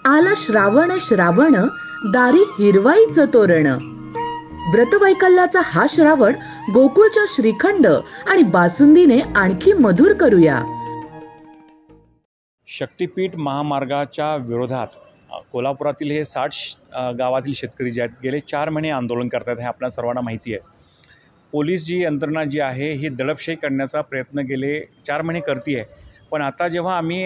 आला श्रावण श्रावण, दारी हिरवाईचं तोरण। व्रतवैकल्याचा हा श्रावण गोकुळच्या श्रीखंड आणि बासुंदीने आणखी मधुर करूया। शक्तीपीठ महामार्गाच्या विरोधात कोल्हापुरातील हे 60 गावातील शेतकरी जे आहेत गेले 4 महिने आंदोलन करतात, हे आपल्या सर्वांना माहिती आहे। पोलीस जी यंत्रणा जी आहे ही दडपशाही करण्याचा प्रयत्न गेले 4 महिने करते आहे। पण आता जेव्हा आम्ही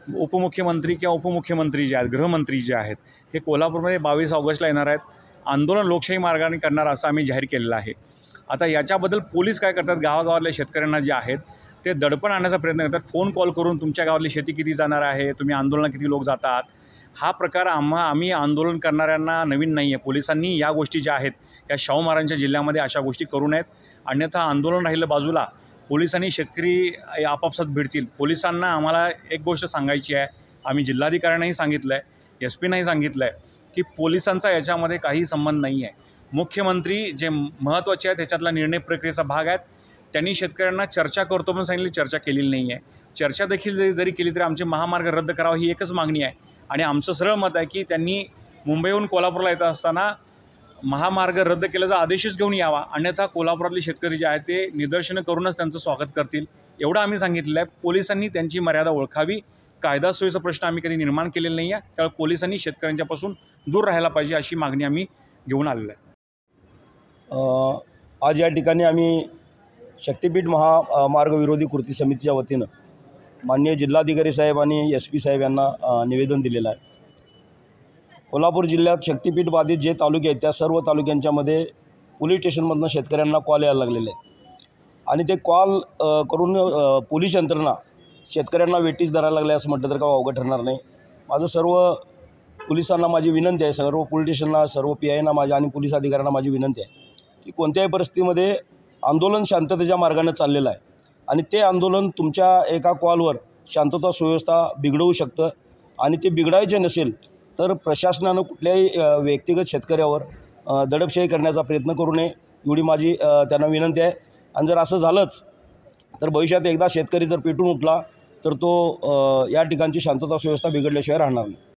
उपमुख्यमंत्री किंवा उपमुख्यमंत्री जे आहेत, गृहमंत्री जे आहेत, हे कोल्हापूरमध्ये 22 ऑगस्टला येणार आहेत, आंदोलन लोकशाही मार्गाने करणार असं आम्ही जाहीर केलेलं आहे। आता याच्याबद्दल पोलीस काय करतात, गावागावातल्या शेतकऱ्यांना जे आहेत ते दडपण आणण्याचा प्रयत्न करतात। फोन कॉल करून तुमच्या गावातली शेती किती जाणार आहे, तुम्ही आंदोलनाला किती लोक जातात, हा प्रकार आम्ही आंदोलन करणाऱ्यांना नवीन नाही आहे। पोलिसांनी या गोष्टी ज्या आहेत या शाहू महाराजांच्या जिल्ह्यामध्ये अशा गोष्टी करू नयेत, अन्यथा आंदोलन राहिलं बाजूला, पोलिसांनी शेतकरी आपापसात भिडतील। पोलिसांना आम्हाला एक गोष्ट सांगायची आहे, आम्ही जिल्हाधिकाऱ्यांनाही सांगितलं आहे, SP-नाही सांगितलं आहे की पोलिसांचा याच्यामध्ये काही संबंध नाही आहे। मुख्यमंत्री जे महत्त्वाचे आहेत त्याच्यातला निर्णय प्रक्रियेचा भाग आहेत, त्यांनी शेतकऱ्यांना चर्चा करतो पण सांगितली, चर्चा केलेली नाही आहे। चर्चा देखील जरी केली तरी आमचे महामार्ग रद्द करावा ही एकच मागणी आहे। आणि आमचं सरळ मत आहे की त्यांनी मुंबईहून कोल्हापूरला येत असताना महामार्ग रद्द केल्याचा आदेशच घेऊन यावा, अन्यथा कोल्हापुरातले शेतकरी जे आहेत ते निदर्शनं करूनच त्यांचं स्वागत करतील, एवढं आम्ही सांगितलेलं आहे। पोलिसांनी त्यांची मर्यादा ओळखावी, कायदा सुव्यवस्थेचा प्रश्न आम्ही कधी निर्माण केलेला नाही आहे, त्यामुळे पोलिसांनी शेतकऱ्यांच्यापासून दूर राहायला पाहिजे अशी मागणी आम्ही घेऊन आलेलो आहे। आज या ठिकाणी आम्ही शक्तीपीठ महामार्ग विरोधी कृती समितीच्या वतीनं माननीय जिल्हाधिकारी साहेब आणि SP साहेब यांना निवेदन दिलेलं आहे। कोल्हापूर जिल्ह्यात शक्तीपीठ बाधित जे तालुके आहेत त्या सर्व तालुक्यांच्यामध्ये पोलीस स्टेशनमधून शेतकऱ्यांना कॉल यायला लागलेले आहेत आणि ते कॉल करून पोलीस यंत्रणा शेतकऱ्यांना वेटीस धरायला लागले असं म्हटलं तर काय अवघड ठरणार नाही। माझं सर्व पोलिसांना माझी विनंती आहे, सर्व पोलीस स्टेशनला, सर्व PIना माझी आणि पोलीस अधिकाऱ्यांना माझी विनंती आहे की कोणत्याही परिस्थितीमध्ये आंदोलन शांततेच्या मार्गाने चाललेलं आहे आणि ते आंदोलन तुमच्या एका कॉलवर शांतता सुव्यवस्था बिघडवू शकतं आणि ते बिघडायचे नसेल तर प्रशासनानं कुठल्याही व्यक्तिगत शेतकऱ्यावर दडपशाही करण्याचा प्रयत्न करू नये, एवढी माझी त्यांना विनंती आहे। आणि जर असं झालंच तर भविष्यात एकदा शेतकरी जर पेटून उठला तर तो या ठिकाणची शांतता सुव्यवस्था बिघडल्याशिवाय राहणार नाही।